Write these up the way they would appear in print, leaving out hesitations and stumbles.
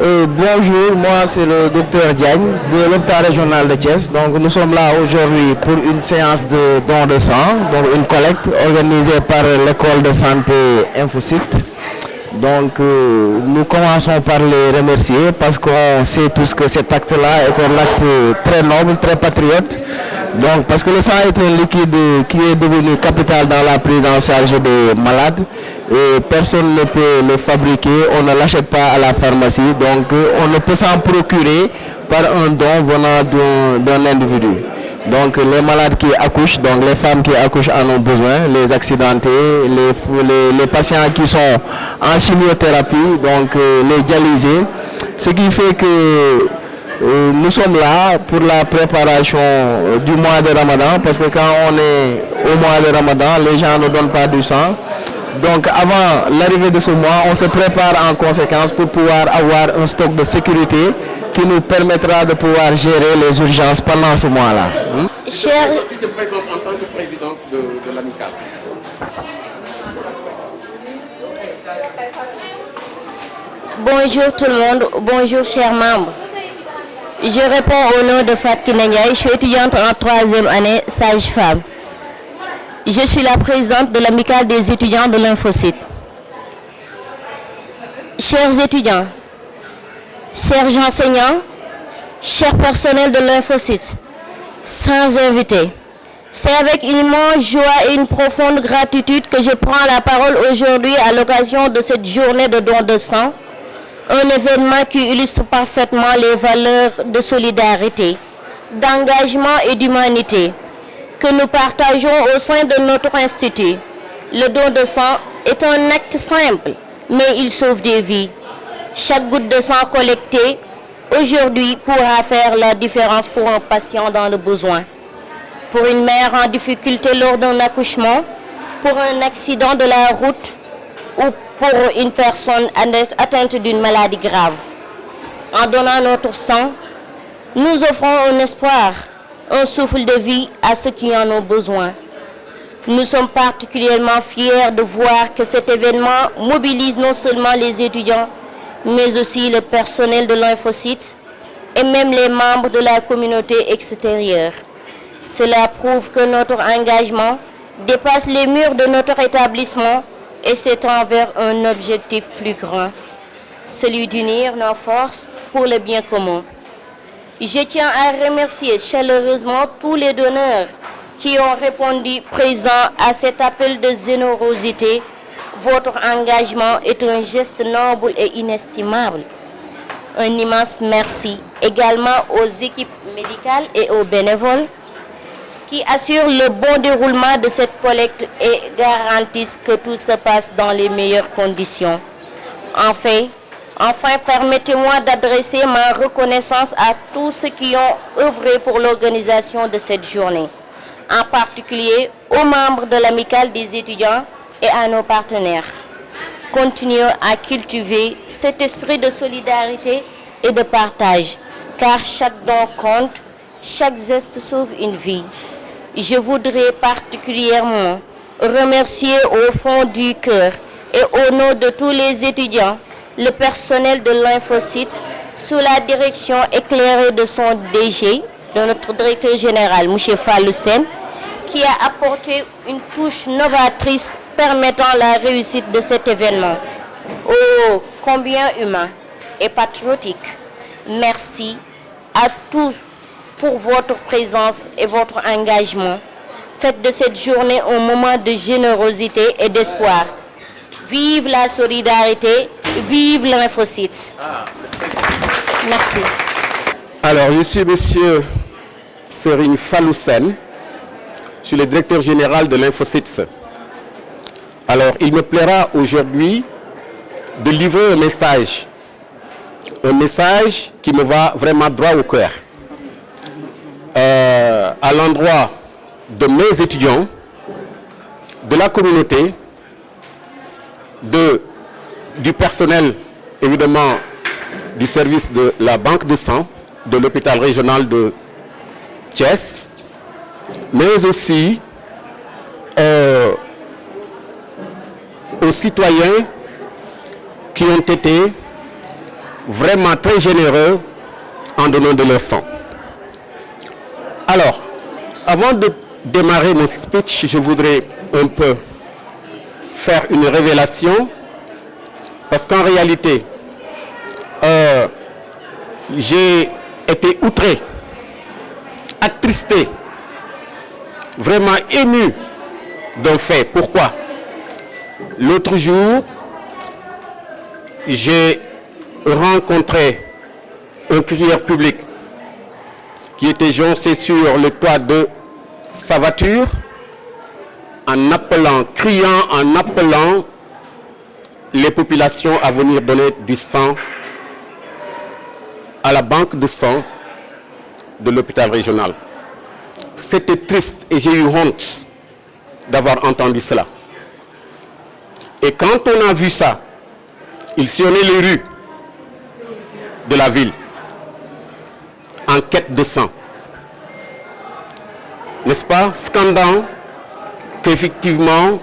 Bonjour, moi c'est le docteur Diagne de l'hôpital régional de Thiès. Donc nous sommes là aujourd'hui pour une séance de don de sang, donc une collecte organisée par l'école de santé InfoSite. Donc nous commençons par les remercier parce qu'on sait tous que cet acte-là est un acte très noble, très patriote. Donc parce que le sang est un liquide qui est devenu capital dans la prise en charge des malades et personne ne peut le fabriquer, on ne l'achète pas à la pharmacie, donc on ne peut s'en procurer par un don venant d'un individu. Donc les malades qui accouchent, donc les femmes qui accouchent en ont besoin, les accidentés, les patients qui sont en chimiothérapie, donc les dialysés, ce qui fait que nous sommes là pour la préparation du mois de Ramadan, parce que quand on est au mois de Ramadan, les gens ne donnent pas du sang. Donc avant l'arrivée de ce mois, on se prépare en conséquence pour pouvoir avoir un stock de sécurité qui nous permettra de pouvoir gérer les urgences pendant ce mois-là. Cher... Tu te présentes en tant que présidente de l'amicale. Bonjour tout le monde, bonjour chers membres. Je réponds au nom de Fatou Ndiaye, je suis étudiante en 3e année, sage-femme. Je suis la présidente de l'amicale des étudiants de l'InfoSite. Chers étudiants, chers enseignants, chers personnels de l'InfoSite, chers invités, c'est avec une immense joie et une profonde gratitude que je prends la parole aujourd'hui à l'occasion de cette journée de don de sang, un événement qui illustre parfaitement les valeurs de solidarité, d'engagement et d'humanité que nous partageons au sein de notre institut. Le don de sang est un acte simple, mais il sauve des vies. Chaque goutte de sang collectée aujourd'hui pourra faire la différence pour un patient dans le besoin. Pour une mère en difficulté lors d'un accouchement, pour un accident de la route ou pour une personne atteinte d'une maladie grave. En donnant notre sang, nous offrons un espoir, un souffle de vie à ceux qui en ont besoin. Nous sommes particulièrement fiers de voir que cet événement mobilise non seulement les étudiants, mais aussi le personnel de l'InfoSite et même les membres de la communauté extérieure. Cela prouve que notre engagement dépasse les murs de notre établissement et s'étend vers un objectif plus grand, celui d'unir nos forces pour le bien commun. Je tiens à remercier chaleureusement tous les donneurs qui ont répondu présents à cet appel de générosité. Votre engagement est un geste noble et inestimable. Un immense merci également aux équipes médicales et aux bénévoles qui assurent le bon déroulement de cette collecte et garantissent que tout se passe dans les meilleures conditions. Enfin, permettez-moi d'adresser ma reconnaissance à tous ceux qui ont œuvré pour l'organisation de cette journée, en particulier aux membres de l'amicale des étudiants et à nos partenaires. Continuons à cultiver cet esprit de solidarité et de partage, car chaque don compte, chaque geste sauve une vie. Je voudrais particulièrement remercier au fond du cœur et au nom de tous les étudiants, le personnel de l'InfoSite, sous la direction éclairée de son DG, de notre directeur général, M. Fallou Sène, qui a apporté une touche novatrice permettant la réussite de cet événement. Oh, combien humain et patriotique. Merci à tous pour votre présence et votre engagement. Faites de cette journée un moment de générosité et d'espoir. Vive la solidarité, vive l'InfoSite. Merci. Alors, je suis monsieur Serine Fallou Sène. Je suis le directeur général de l'InfoSite. Alors, il me plaira aujourd'hui de livrer un message qui me va vraiment droit au cœur. À l'endroit de mes étudiants, de la communauté, du personnel, évidemment, du service de la banque de sang, de l'hôpital régional de Thiès, mais aussi aux citoyens qui ont été vraiment très généreux en donnant de leur sang. Alors, avant de démarrer mon speech, je voudrais un peu faire une révélation, parce qu'en réalité, j'ai été outré, attristé, vraiment ému d'un fait. Pourquoi? L'autre jour, j'ai rencontré un crieur public qui était joncé sur le toit de sa voiture en appelant, criant, en appelant les populations à venir donner du sang à la banque de sang de l'hôpital régional. C'était triste et j'ai eu honte d'avoir entendu cela. Et quand on a vu ça, il sillonnait les rues de la ville en quête de sang. N'est-ce pas scandant qu'effectivement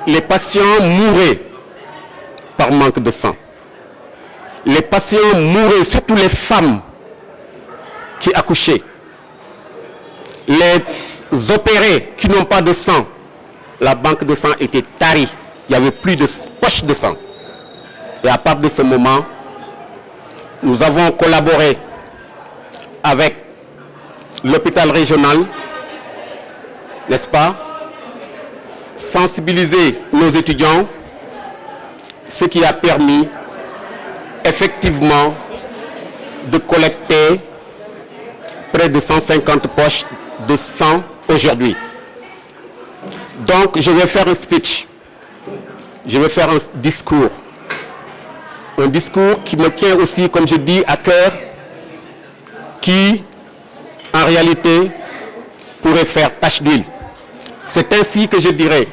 les patients mouraient par manque de sang. Les patients mouraient, surtout les femmes qui accouchaient. Les opérés qui n'ont pas de sang, la banque de sang était tarie. Il n'y avait plus de poche de sang. Et à partir de ce moment, nous avons collaboré avec l'hôpital régional, n'est-ce pas, sensibiliser nos étudiants, ce qui a permis effectivement de collecter près de 150 poches de sang aujourd'hui. Donc, je vais faire un speech, je vais faire un discours qui me tient aussi, comme je dis, à cœur, qui, en réalité, pourrait faire tache d'huile. C'est ainsi que je dirais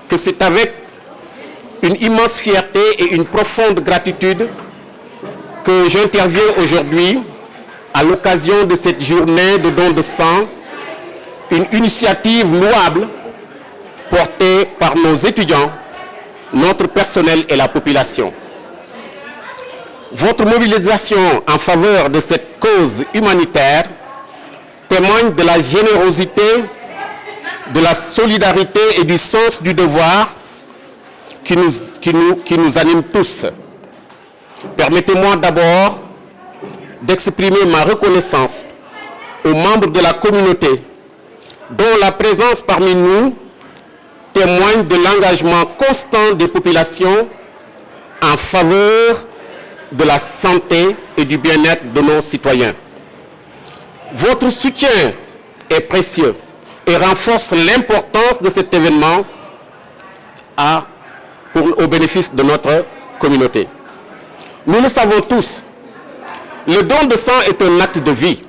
que c'est avec une immense fierté et une profonde gratitude que j'interviens aujourd'hui à l'occasion de cette journée de don de sang, une initiative louable portée par nos étudiants, notre personnel et la population. Votre mobilisation en faveur de cette cause humanitaire témoigne de la générosité, de la solidarité et du sens du devoir qui nous anime tous. Permettez-moi d'abord d'exprimer ma reconnaissance aux membres de la communauté dont la présence parmi nous témoigne de l'engagement constant des populations en faveur de la santé et du bien-être de nos citoyens. Votre soutien est précieux et renforce l'importance de cet événement au bénéfice de notre communauté. Nous le savons tous, le don de sang est un acte de vie.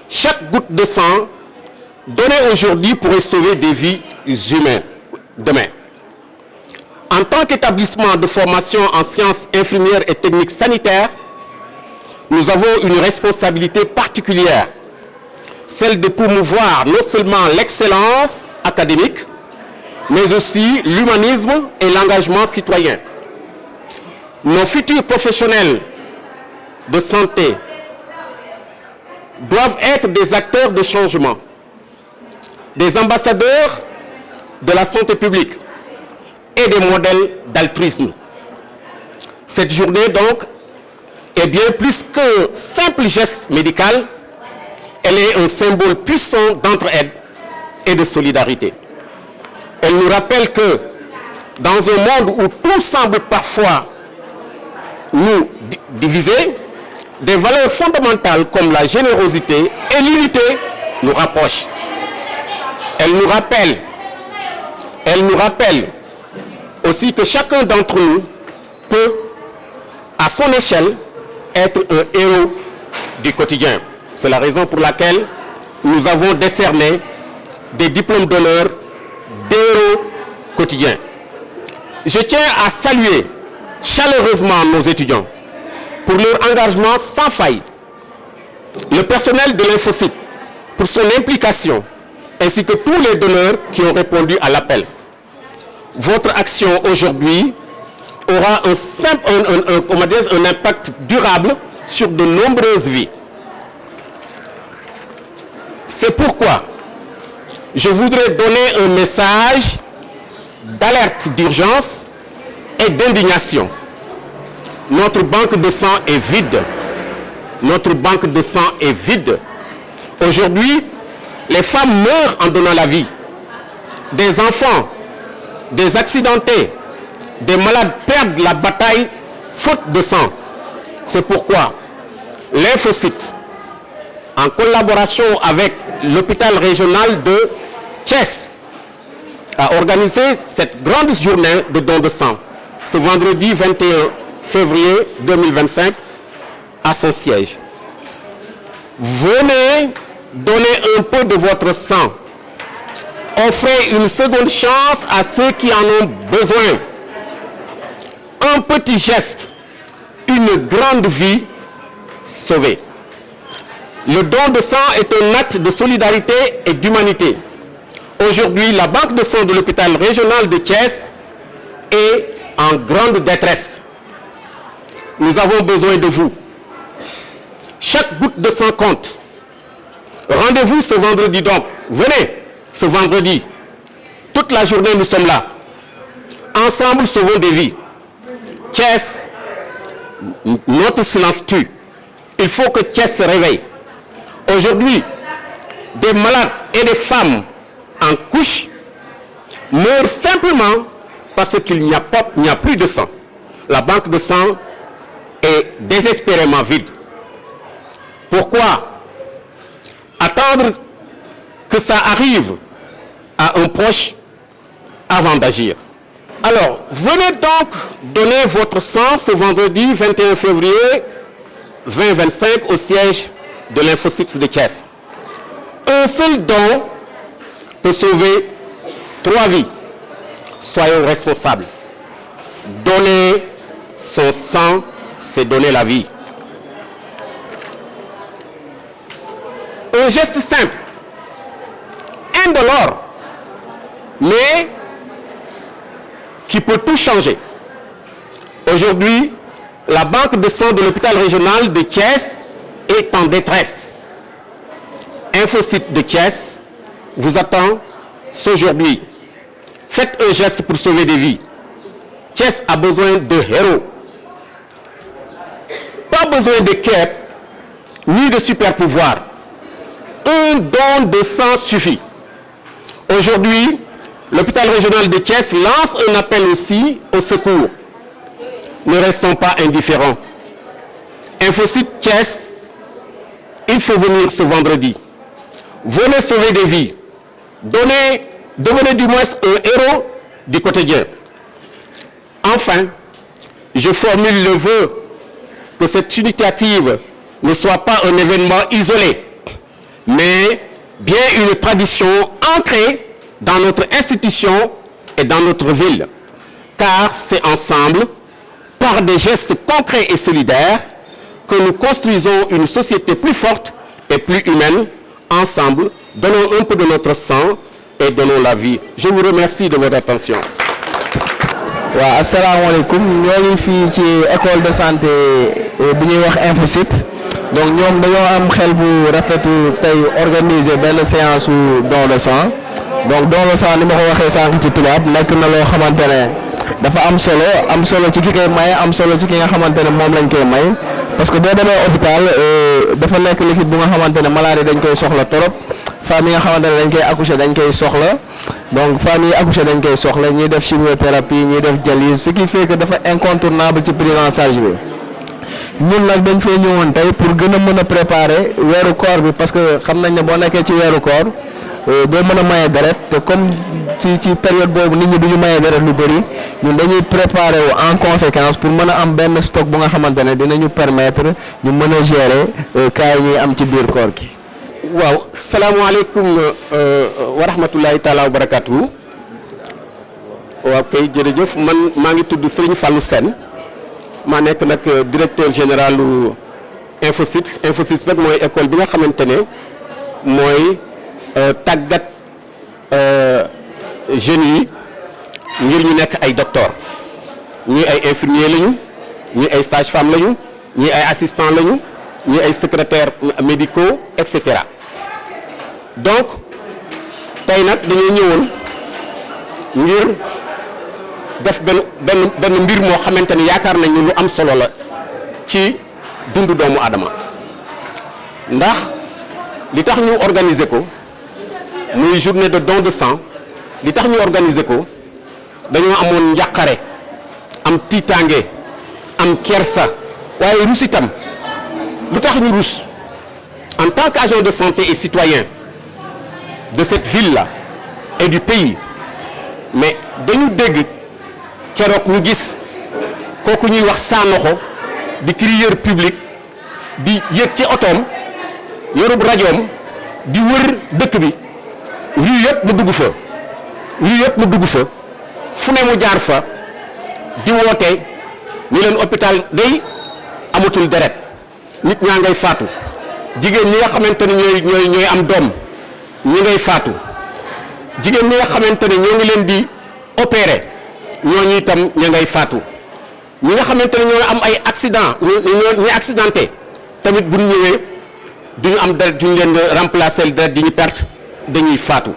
Chaque goutte de sang donnée aujourd'hui pourrait sauver des vies humaines demain. En tant qu'établissement de formation en sciences infirmières et techniques sanitaires, nous avons une responsabilité particulière, celle de promouvoir non seulement l'excellence académique, mais aussi l'humanisme et l'engagement citoyen. Nos futurs professionnels de santé doivent être des acteurs de changement, des ambassadeurs de la santé publique et des modèles d'altruisme. Cette journée, donc, est bien plus qu'un simple geste médical, elle est un symbole puissant d'entraide et de solidarité. Elle nous rappelle que, dans un monde où tout semble parfois nous diviser, des valeurs fondamentales comme la générosité et l'unité nous rapprochent. Elle nous rappelle aussi que chacun d'entre nous peut, à son échelle, être un héros du quotidien. C'est la raison pour laquelle nous avons décerné des diplômes d'honneur d'héros quotidiens. Je tiens à saluer chaleureusement nos étudiants pour leur engagement sans faille, le personnel de l'Infocyte pour son implication, ainsi que tous les donneurs qui ont répondu à l'appel. Votre action aujourd'hui aura un impact durable sur de nombreuses vies. C'est pourquoi je voudrais donner un message d'alerte d'urgence et d'indignation. Notre banque de sang est vide. Notre banque de sang est vide. Aujourd'hui, les femmes meurent en donnant la vie. Des enfants, des accidentés, des malades perdent la bataille faute de sang. C'est pourquoi l'Infocyte, en collaboration avec l'hôpital régional de Thiès, a organisé cette grande journée de don de sang ce vendredi 21 février 2025 à son siège. Venez donner un peu de votre sang. Offrez une seconde chance à ceux qui en ont besoin. Un petit geste, une grande vie sauvée. Le don de sang est un acte de solidarité et d'humanité. Aujourd'hui, la banque de sang de l'hôpital régional de Thiès est en grande détresse. Nous avons besoin de vous. Chaque goutte de sang compte. Rendez-vous ce vendredi donc. Venez ce vendredi. Toute la journée, nous sommes là. Ensemble, sauvons des vies. Thiès, notre silence tue. Il faut que Thiès se réveille. Aujourd'hui, des malades et des femmes en couche meurent simplement parce qu'il n'y a plus de sang. La banque de sang est désespérément vide. Pourquoi attendre que ça arrive à un proche avant d'agir? Alors, venez donc donner votre sang ce vendredi 21 février 2025 au siège de l'Infocyte de Thiès. Un seul don peut sauver 3 vies. Soyons responsables. Donner son sang, c'est donner la vie. Un geste simple, indolore, mais qui peut tout changer. Aujourd'hui, la banque de sang de l'hôpital régional de Thiès est en détresse. Infocyte de Thiès vous attend aujourd'hui. Faites un geste pour sauver des vies. Thiès a besoin de héros. Pas besoin de quête, ni de super pouvoir. Un don de sang suffit. Aujourd'hui, l'hôpital régional de Thiès lance un appel aussi au secours. Ne restons pas indifférents. Infocyte Thiès, il faut venir ce vendredi. Venez sauver des vies. Devenez du moins un héros du quotidien. Enfin, je formule le vœu que cette initiative ne soit pas un événement isolé, mais bien une tradition ancrée dans notre institution et dans notre ville. Car c'est ensemble, par des gestes concrets et solidaires, que nous construisons une société plus forte et plus humaine. Ensemble, donnons un peu de notre sang et donnons la vie. Je vous remercie de votre attention. waaw asalaamaaleykum ñoo ngi fii ci école de santé bu ñuy wax Infocyte donc ñoom dañoo am xel bu rafetu tey organiser benn séance su don de sang donc don de sang ni ma ko waxee sànq ci tubaab nekk na loo xamante ne dafa am solo ci ki koy may am solo ci ki nga xamante ne moom lañ koy may parce que boo demee hôpital dafa nekk liquide bu nga xamante ne malade dañ koy soxla trop femmes yi nga xamante ne dañ koy accoucher dañ koy soxla. Donc famille accouché dañ koy soxla ñuy def chimiothérapie ñuy def dialyse ce qui fait que dafa incontournable ci prise en charge bi ñun nag dañ fee ñëwoon tey pour gën a mën a préparer weeru koor bi parce que xam nañ ne boo nekkee ci weeru koor doo mën a maye deret te comme ci période boobu nit ñi duñu maye deret lu bëri ñun dañuy préparer wu en conséquence pour mën a am benn stock bu nga xamante ne dinañu permettre ñu mën a gérer cas yi ñuy am ci biir koor gi. waaw salaamaaleykum wa rahmatulahi taala wa barakatuhu. waaw kay jërëjëf man maa ngi tudd Serigne Fallou Sène maa nekk nag directeur général u Infocyte nag mooy école bi nga xamante ne mooy tàggat jeunes yi ngir ñu nekk ay docteur ñii ay infirmiers lañu ñii ay sages-femmes lañu ñii ay assistants lañu ñii ay secrétaires médicaux et cetera donc tey nag dañoo ñëwoon ngir def benn mbir moo xamante ni yaakaar nañu lu am solo la ci dundu doomu Adama ndax li tax ñu organiser ko muy journée de don de sang li tax ñu organiser ko dañoo amoon njàqare am tiitaange am kersa waaye rus itam lu tax ñu rus en tant qu'agent de santé et citoyen de cette ville-là et du pays mais dañu dégg keroog ñu gis kooku ñuy wax Sanoxo di crieur public di yéeg ci otoom yorub rajoom di wër dëkk bi rue yëpp mu dugg fa fu ne mu jaar fa di woote ñu leen hôpital day amatul deret nit ñaa ngay faatu jigéen ñi nga xamante ne ñooy am doom ñi ngay faatu jigéen ñi nga xamante ne ñoo ngi leen di opérer ñooñu itam ña ngay faatu ñi nga xamante ne ñoo am ay accident ñi accidenté tamit bu ñu ñëwee duñu am deret duñu leen remplacer deret di ñu perte dañuy faatu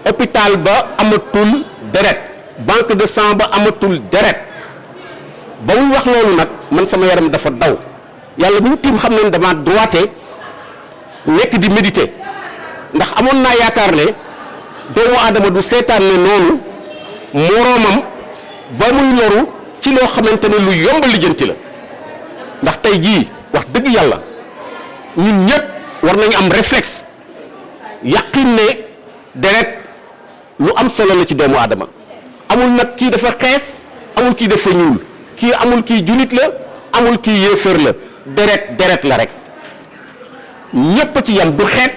hôpital ba amatul deret banque de sang ba amatul deret ba muy wax loolu nag man sama yaram dafa daw yàlla bu ñu tiim xam ne dama droité nekk di méditer ndax amoon naa yaakaar ne doomu aadama du seetaan ne noonu moroomam ba muy loru ci loo xamante ne lu yomb lijjanti la ndax tey jii wax dëgg yàlla ñun ñëpp war nañu am réflexe yaqin ne deret lu am solo la ci doomu aadama amul nag kii dafa xees amul kii dafa ñuul kii amul kii julit la amul kii yéefar la deret la rek ñépp ci yam du xeet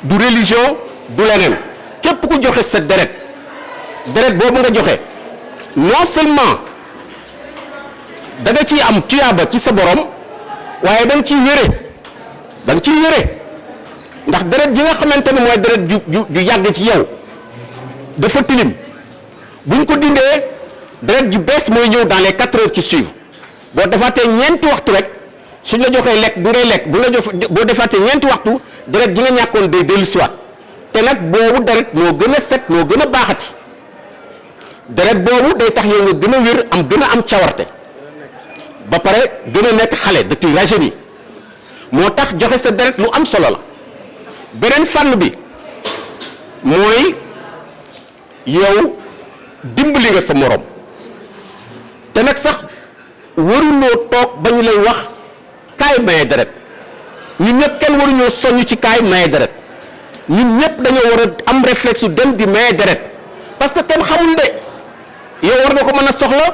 du religion du leneen képp ku joxe sa deret boobu nga joxe non seulement da nga ciy am tuyaaba ci sa borom waaye da nga ciy wére ndax deret ji nga xamante ne mooy deret ju yàgg ci yow dafa tilim buñ ko dindee deret ju bees mooy ñëw dans les 4 heures qui suivent boo defaatee ñeenti waxtu rek suñ la joxee lekk bu ngay lekk boo defaatee ñeenti waxtu deret ji nga ñàkkoon day dellusiwaat te nag boobu deret moo gën a set moo gën a baaxati deret boobu day tax yow nga gën a wér gën a am cawarte ba pare gën a nekk xale de tu rajeuni moo tax joxe sa deret lu am solo la beneen fànn bi mooy yow dimbali nga sa morom te nag sax waruloo toog ba ñu lay wax kaay maye deret ñun ñëpp kenn waruñoo soññ ci kaay maye deret ñun ñëpp dañoo war a am réflexe su dem di maye deret parce que kenn xamul de yow war nga ko mën a soxla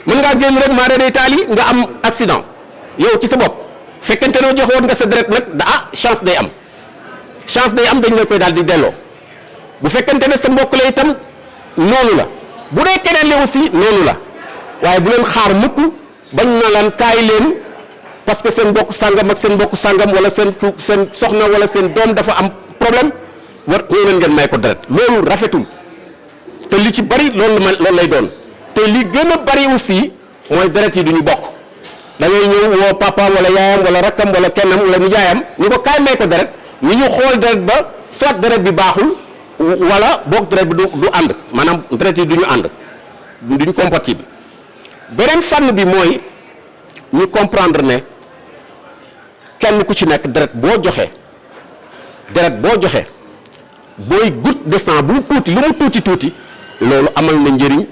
mën ngaa génn rek maa day taali nga am accident yow ci sa bopp fekkente ne jox woon nga sa deret nag chance day am dañ la koy daal di delloo bu fekkente ne sa mbokk la itam noonu la bu dee keneen li aussi noonu la waaye bu leen xaar mukk bañ na lan kaay leen parce que seen mbokk sàngam ak seen mbokk sàngam wala seen soxna wala seen doom dafa am problème war ñëw leen ngeen may ko deret loolu rafetul te li ci bari loolu lay doon te li gën a bari aussi mooy deret yi du ñu bokk da ngay ñëw woo papaam wala yaayam wala rakkam wala kennam wala nijaayam ñu ko kaay may ko deret ñu xool deret ba soit deret bi baaxul wala boog deret bi du ànd maanaam deret yi du ñu ànd duñ compatible beneen fànn bi mooy ñu comprendre ne kenn ku ci nekk deret boo joxe booy goutte de sang bu tuuti lu mu tuuti loolu amal na njëriñ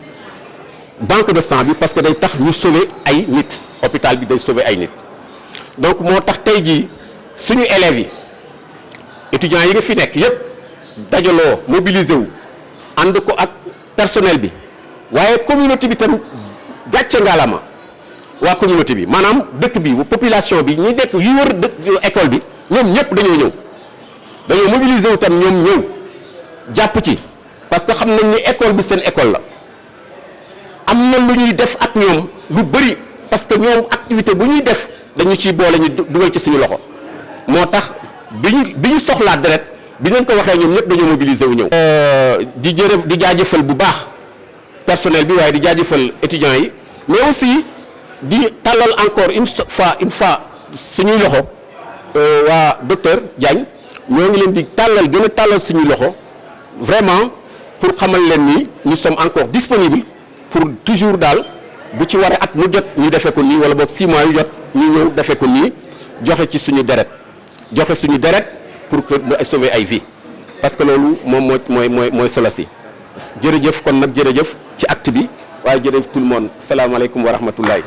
banque de sang bi parce que day tax ñu sauver ay nit hôpital bi day sauver ay nit donc moo tax tey jii suñu élèves yi étudiants yi nga fi nekk yépp dajaloo mobiliser wu ànd ko ak personnel bi waaye communauté bi tam gàcce ngaalama waa communauté bi maanaam dëkk bi population bi ñi nekk yu wër école bi ñoom ñëpp dañoo mobiliser wu tam ñoom ñëw jàpp ci parce que xam nañ ni école bi seen école la am na lu ñuy def ak ñoom lu bëri parce que ñoom activité bu ñuy def dañu ciy boole ñu dugal ci suñu loxo moo tax bi ñu soxlaa deret bi ngeen ko waxee ñoom ñëpp dañoo mobiliser wu ñëw. di jaajëfal bu baax personnel bi waaye di jaajëfal étudiants yi mais aussi di tàllal encore une fois suñuy loxo waa docteur Diagne ñoo ngi leen di tàllal gën a tàllal suñuy loxo vraiment pour xamal leen ni nous sommes encore disponibles pour toujours daal bu ci waree at mu jot ñu defee ko nii wala boog 6 mois yu jot ñu ñëw defee ko nii joxe ci suñu deret pour que mu sauver ay vie parce que loolu moom mooy solo si jërëjëf kon nag jërëjëf ci acte bi waaye jërëjëf tout le monde salaamaaleykum wa rahmatullahi